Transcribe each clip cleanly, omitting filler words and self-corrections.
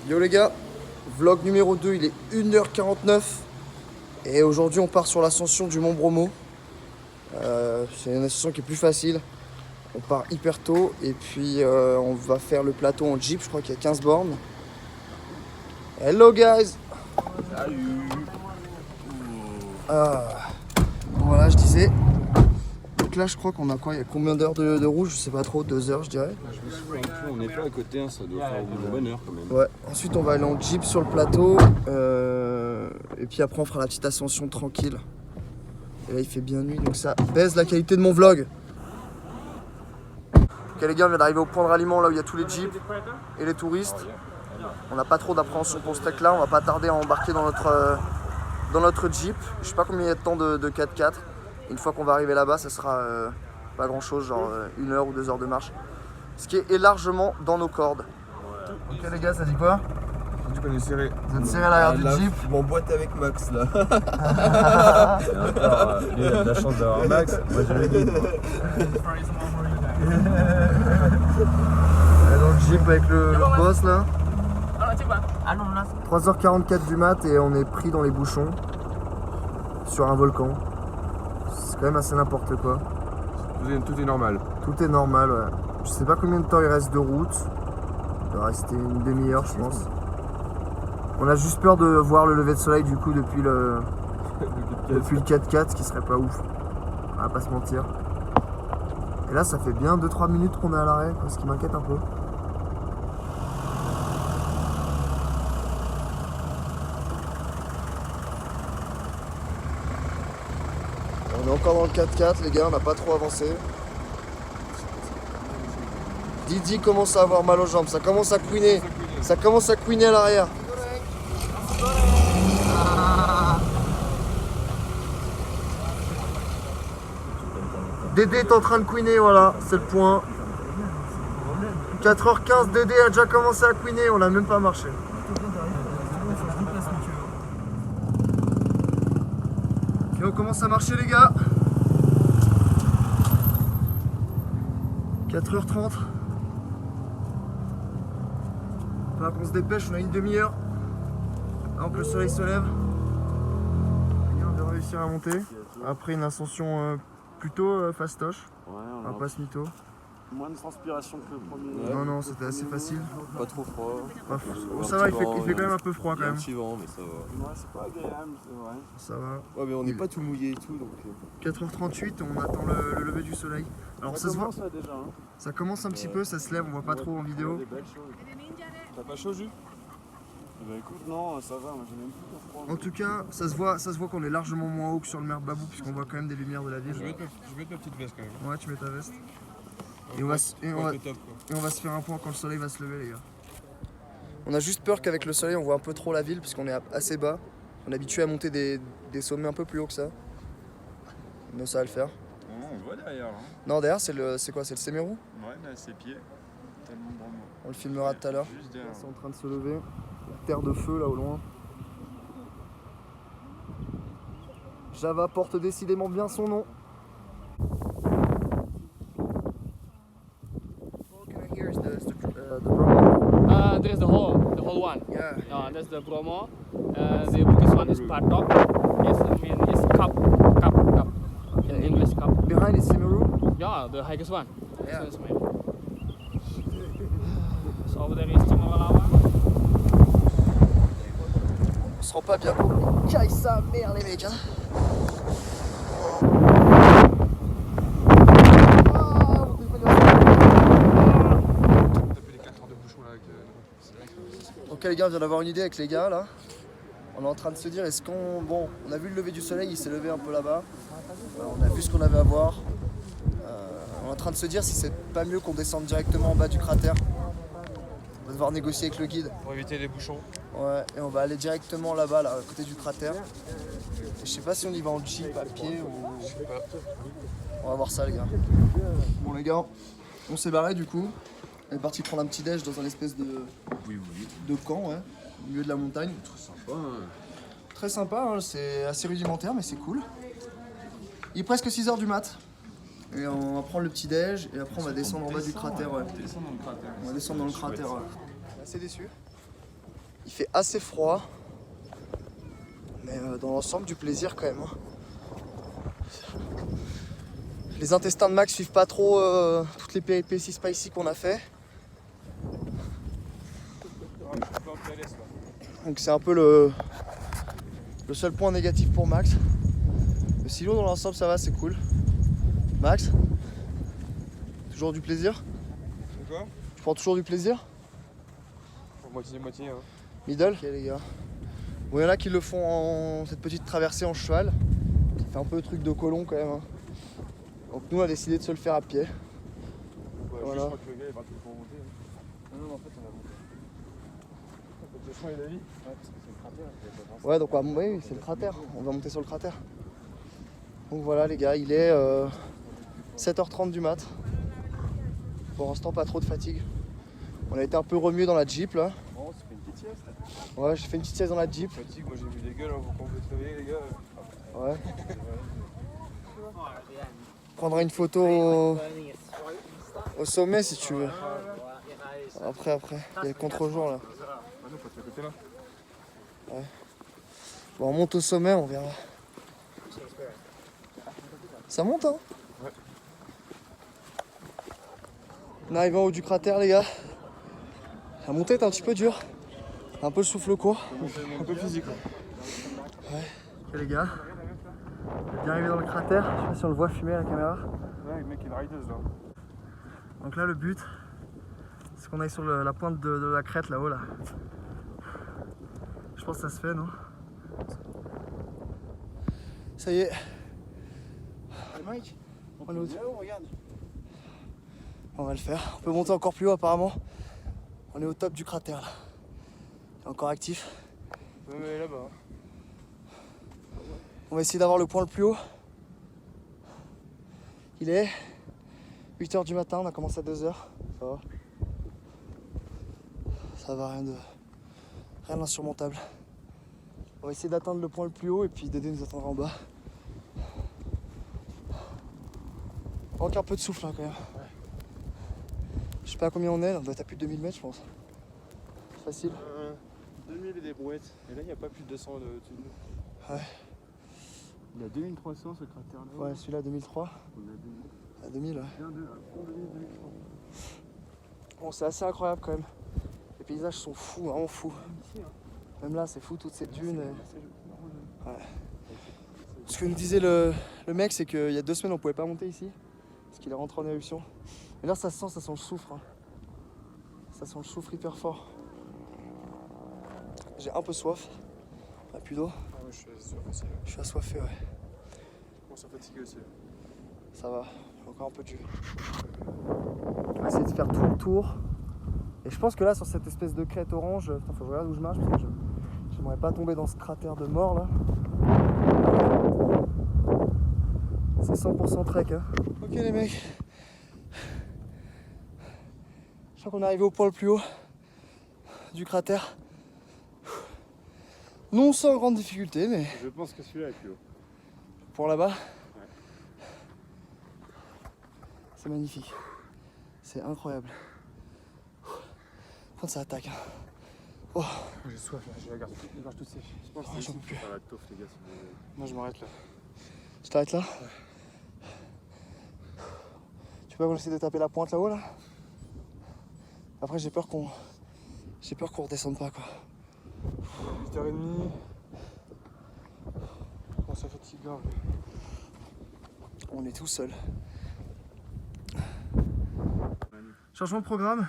Yo les gars, vlog numéro 2, il est 1h49 et aujourd'hui on part sur l'ascension du Mont Bromo. C'est une ascension qui est plus facile, on part hyper tôt et puis on va faire le plateau en jeep, je crois qu'il y a 15 bornes. Hello guys. Salut. Bon voilà, je disais, donc là je crois qu'on a quoi, il y a combien d'heures de route, je sais pas trop, 2 heures je dirais. Je me souviens plus, on n'est pas à côté, hein, ça doit faire une bonne heure quand même. Ouais, ensuite on va aller en jeep sur le plateau et puis après on fera la petite ascension tranquille. Et là il fait bien nuit donc ça baisse la qualité de mon vlog. Ok les gars, on vient d'arriver au point de ralliement là où il y a tous les jeeps et les touristes. On n'a pas trop d'appréhension pour ce truc là, on va pas tarder à embarquer dans notre jeep. Je sais pas combien il y a de temps de 4x4. Une fois qu'on va arriver là-bas, ça sera pas grand chose, genre 1 heure ou 2 heures de marche. Ce qui est largement dans nos cordes. Ok les gars, ça dit quoi? Tu connais serré. Vous êtes serré à l'arrière du jeep. Je m'emboîte avec Max là. Lui, il a de la chance d'avoir Max, moi je le guide. Dans le jeep avec le boss là. 3h44 du mat et on est pris dans les bouchons sur un volcan. C'est quand même assez n'importe quoi. Tout est normal. Tout est normal, ouais. Je sais pas combien de temps il reste de route. Il va rester une demi-heure, je pense. On a juste peur de voir le lever de soleil du coup depuis le 4x4, ce qui serait pas ouf. On va pas se mentir. Et là, ça fait bien 2-3 minutes qu'on est à l'arrêt, ce qui m'inquiète un peu. On est encore dans le 4x4, les gars, on n'a pas trop avancé. Didi commence à avoir mal aux jambes, ça commence à couiner. Ça commence à couiner à l'arrière. Dédé est en train de couiner, voilà, c'est le point. 4h15, Dédé a déjà commencé à couiner, on n'a même pas marché. Et on commence à marcher les gars. 4h30. Il va qu'on se dépêche, on a une demi-heure. Avant que le soleil se lève. On va réussir à monter. Après une ascension plutôt fastoche. Ouais, On va pas se mytho. moins de transpiration que le premier. Non, non, c'était assez facile. Pas trop froid. Ça va, il fait quand même un peu froid Il y quand a un même. petit vent, mais ça va. Ouais, c'est pas agréable, c'est vrai. Ça va. Ouais, mais on n'est pas tout mouillé et tout donc. 4h38, on attend le lever du soleil. Alors ça se voit, Ça déjà, hein. ça commence un petit peu, ça se lève, on voit pas trop en vidéo. Des belles choses. T'as pas chaud, Jus? Eh ben écoute, non, ça va, moi j'ai même plus froid. En tout cas, ça se voit qu'on est largement moins haut que sur le Mer Babou puisqu'on voit quand même des lumières de la ville. Je vais mettre ma petite veste quand même. Ouais, tu mets ta veste. Et on va se faire un point quand le soleil va se lever les gars. On a juste peur qu'avec le soleil on voit un peu trop la ville puisqu'on est assez bas. On est habitué à monter des sommets un peu plus hauts que ça. Mais ça va le faire. Non, on le voit derrière. Hein. Non, derrière c'est quoi? C'est le Sémérou? Ouais, là, ses pieds. Tellement bon. On le filmera tout à l'heure. Juste derrière. C'est en train de se lever. La terre de feu là au loin. Java porte décidément bien son nom. There's the whole one. Yeah. That's the Bromo. The biggest one is Patok. Yes, I mean it's cup. In English cup. Behind is Semeru. Yeah, the highest one. Yeah. This one is mine. So over there is Timogalawa. On se rend pas bien compte. Caille sa mère les mecs hein. Ok les gars, on vient d'avoir une idée avec les gars là. On est en train de se dire est-ce qu'on... Bon, on a vu le lever du soleil, il s'est levé un peu là-bas. On a vu ce qu'on avait à voir. On est en train de se dire si c'est pas mieux qu'on descende directement en bas du cratère. On va devoir négocier avec le guide. Pour éviter les bouchons. Ouais, et on va aller directement là-bas, là, à côté du cratère. Et je sais pas si on y va en jeep, à pied ou... Je sais pas. On va voir ça les gars. Bon les gars, on s'est barré du coup. On est parti prendre un petit déj dans un espèce de camp, ouais, au milieu de la montagne. Très sympa, hein. Très sympa, hein, c'est assez rudimentaire mais c'est cool. Il est presque 6h du mat. Et on va prendre le petit déj et après on va descendre en bas du cratère. Ouais. On va descendre dans le cratère. Ouais. Assez déçu. Il fait assez froid. Mais dans l'ensemble, du plaisir quand même. Hein. Les intestins de Max suivent pas trop toutes les péripéties spicy qu'on a fait. Donc c'est un peu le seul point négatif pour Max. Mais sinon dans l'ensemble ça va, c'est cool. Max, toujours du plaisir? C'est quoi? Tu prends toujours du plaisir? Moitié, hein. Middle? Ok les gars. Bon, il y en a qui le font en cette petite traversée en cheval. Ça fait un peu le truc de colon quand même. Hein. Donc nous on a décidé de se le faire à pied. Voilà. Je crois que le gars est parti pour monter. Non, en fait on a monté. Le chemin est d'avis? Ouais, parce que c'est le cratère. Ouais, donc oui, c'est le cratère. On va monter sur le cratère. Donc voilà les gars, il est 7h30 du mat. Pour l'instant pas trop de fatigue. On a été un peu remué dans la Jeep là. Oh, c'est fait une petite sieste. Ouais, j'ai fait une petite sieste dans la Jeep. Fatigue, moi j'ai vu des gueules quand vous êtes réveillés les gars. Ouais. Prendra une photo au sommet si tu veux. Après. Il y a le contre-jour là. Ah non, faut être à côté là. Ouais. Bon, on monte au sommet, on verra. Ça monte hein? Ouais. On arrive en haut du cratère les gars. La montée est un petit peu dure. Un peu le souffle court. Un peu physique. Ouais. Ok les gars. On est bien arrivé dans le cratère. Je sais pas si on le voit fumer à la caméra. Ouais, le mec il est rideuse là. Donc là le but, c'est qu'on aille sur la pointe de la crête là-haut là. Je pense que ça se fait non? Ça y est. Mike, on est où? regarde. On va le faire. On peut monter encore plus haut apparemment. On est au top du cratère là. Il est encore actif. Ouais, mais là-bas. On va essayer d'avoir le point le plus haut. Il est 8h du matin, on a commencé à 2h. Ça va. Ça va, rien d'insurmontable. On va essayer d'atteindre le point le plus haut et puis Dédé nous attendra en bas. Manque un peu de souffle hein, quand même. Ouais. Je sais pas à combien on est, on doit être à plus de 2000 mètres je pense. Facile. 2000 et des brouettes. Et là il n'y a pas plus de 200 dessus de nous. Ouais. Il y a 2300 ce cratère là. Ouais, celui-là 2003. On a 2000. À 2000 ouais. 2000, 2003. Bon c'est assez incroyable quand même. Les paysages sont fous, vraiment fous. Même là c'est fou toutes ces dunes. Et... Ouais. Ce que nous disait le mec c'est qu'il y a 2 semaines on pouvait pas monter ici. Parce qu'il est rentré en éruption. Et là ça sent le soufre. Hein. Ça sent le soufre hyper fort. J'ai un peu soif. Ah, plus d'eau. Ah ouais, je suis assoiffé aussi. Je suis assoiffé ouais. Je commence à fatiguer aussi. Ça va, j'ai encore un peu de jus. On va essayer de faire tout le tour. Et je pense que là sur cette espèce de crête orange, putain, faut que je regarde où je marche parce que j'aimerais pas tomber dans ce cratère de mort là. C'est 100% trek hein. Ok les mecs. Je crois qu'on est arrivé au point le plus haut du cratère. Non sans grande difficulté mais... Je pense que celui-là est plus haut. Pour là-bas. C'est magnifique. C'est incroyable. Quand ça attaque. Hein. Oh. J'ai soif là, j'ai la gorge toute sèche. Je pense que j'en peux plus. Ça va être tough les gars. Moi je m'arrête là. Je t'arrête là? Ouais. Tu peux essayer de taper la pointe là-haut là? Après j'ai peur qu'on redescende pas quoi. 8h30. Oh ça fatigue grave. On est tout seul. Changement de programme.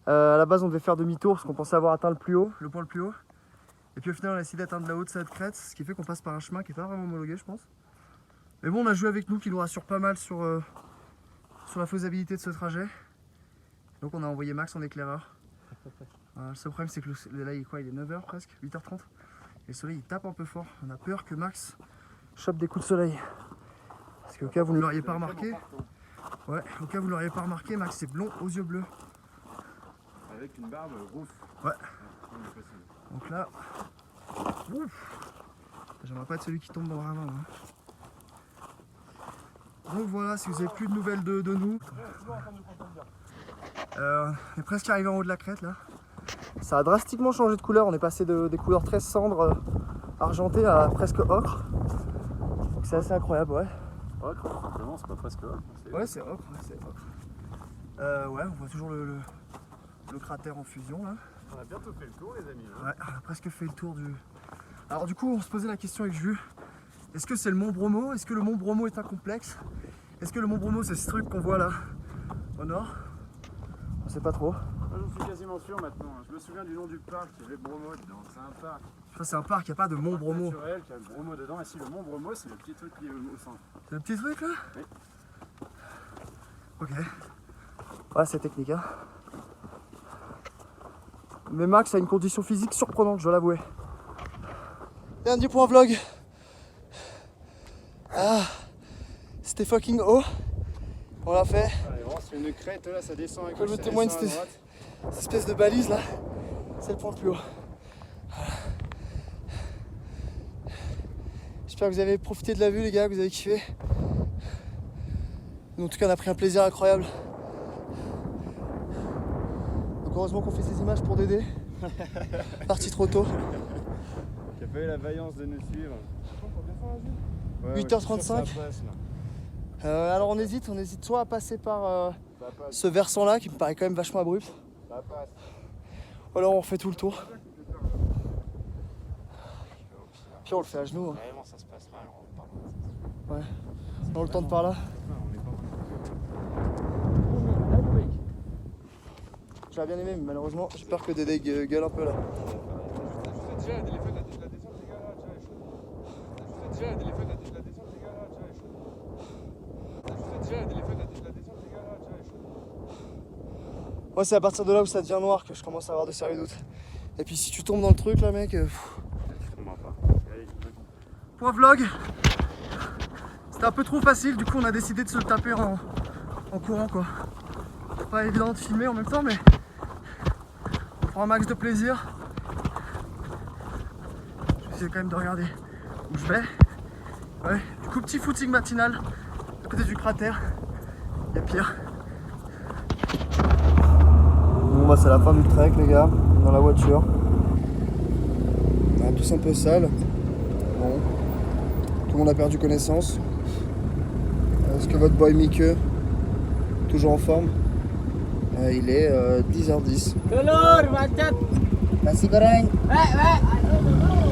À la base on devait faire demi-tour parce qu'on pensait avoir atteint le point le plus haut. Et puis au final on a décidé d'atteindre la haute cette crête, ce qui fait qu'on passe par un chemin qui est pas vraiment homologué je pense. Mais bon on a joué avec nous qui nous rassure pas mal sur la faisabilité de ce trajet. Donc on a envoyé Max en éclaireur. Le seul problème c'est que là il est quoi? Il est 9h presque, 8h30. Et le soleil il tape un peu fort. On a peur que Max chope des coups de soleil. Parce qu'au cas où vous ne l'auriez pas remarqué, ouais, au cas où vous l'auriez pas remarqué, Max est blond aux yeux bleus. Avec une barbe rousse. Ouais. Donc là, j'aimerais pas être celui qui tombe dans le ravin. Hein. Donc voilà, si vous avez plus de nouvelles de nous, on est presque arrivé en haut de la crête là. Ça a drastiquement changé de couleur. On est passé des couleurs très cendres, argentées à presque ocre. Donc c'est assez incroyable, ouais. Ocre, tout simplement, c'est pas presque ocre. Ouais, c'est ocre, ouais, c'est ocre. Ouais, on voit toujours le cratère en fusion là. On a bientôt fait le tour, les amis. Hein. Ouais, on a presque fait le tour du... Alors du coup, on se posait la question avec Jules. Est-ce que c'est le mont Bromo? Est-ce que le mont Bromo est un complexe? Est-ce que le mont Bromo, c'est ce truc qu'on voit là, au nord? On sait pas trop. Moi, j'en suis quasiment sûr maintenant. Je me souviens du nom du parc, il y avait Bromo dedans. C'est un parc. Ça, c'est un parc, il n'y a pas de mont Bromo. Naturel, qui a le Bromo dedans. Et si le mont Bromo, c'est le petit truc qui est au centre. C'est le petit truc là? Oui. Ok. Ouais, c'est technique, hein. Mais Max a une condition physique surprenante, je dois l'avouer. Dernier point vlog. Ah, c'était fucking haut. On l'a fait. Allez, vraiment, c'est une crête là, ça descend à Je gauche, me ça témoigne descend à cette droite. espèce de balise là. C'est le point le plus haut. Voilà. J'espère que vous avez profité de la vue, les gars, que vous avez kiffé. Nous, en tout cas, on a pris un plaisir incroyable. Donc heureusement qu'on fait ces images pour Dédé. Parti trop tôt. Qui a pas eu la vaillance de nous suivre. Ouais, 8h35. je suis sûr que ça passe, là. Alors on hésite soit à passer par Ça passe, ce versant là qui me paraît quand même vachement abrupt, ça passe. ou alors on fait tout le tour. Puis on le fait à genoux. Hein. Vraiment, ça se passe mal. On parle. Ouais. On le tente par là. On est pas J'aurais bien aimé, mais malheureusement j'ai peur que Dédé gueule un peu là. Déjà, la descente, les gars, là, déjà, la descente, les gars, là, déjà, Ouais, c'est à partir de là où ça devient noir que je commence à avoir de sérieux doutes. Et puis si tu tombes dans le truc là, mec. Point vlog. C'était un peu trop facile, du coup on a décidé de se le taper en courant quoi. Pas évident de filmer en même temps, mais on prend un max de plaisir. Je vais essayer quand même de regarder où je vais. Ouais, du coup petit footing matinal à côté du cratère. Il y a pire. Bon bah c'est la fin du trek les gars, dans la voiture. On est tous un peu sales. Bon. Tout le monde a perdu connaissance. Est-ce que votre boy Mickey, toujours en forme? Il est 10h10. Telur, macet. Nasi goreng. Wek.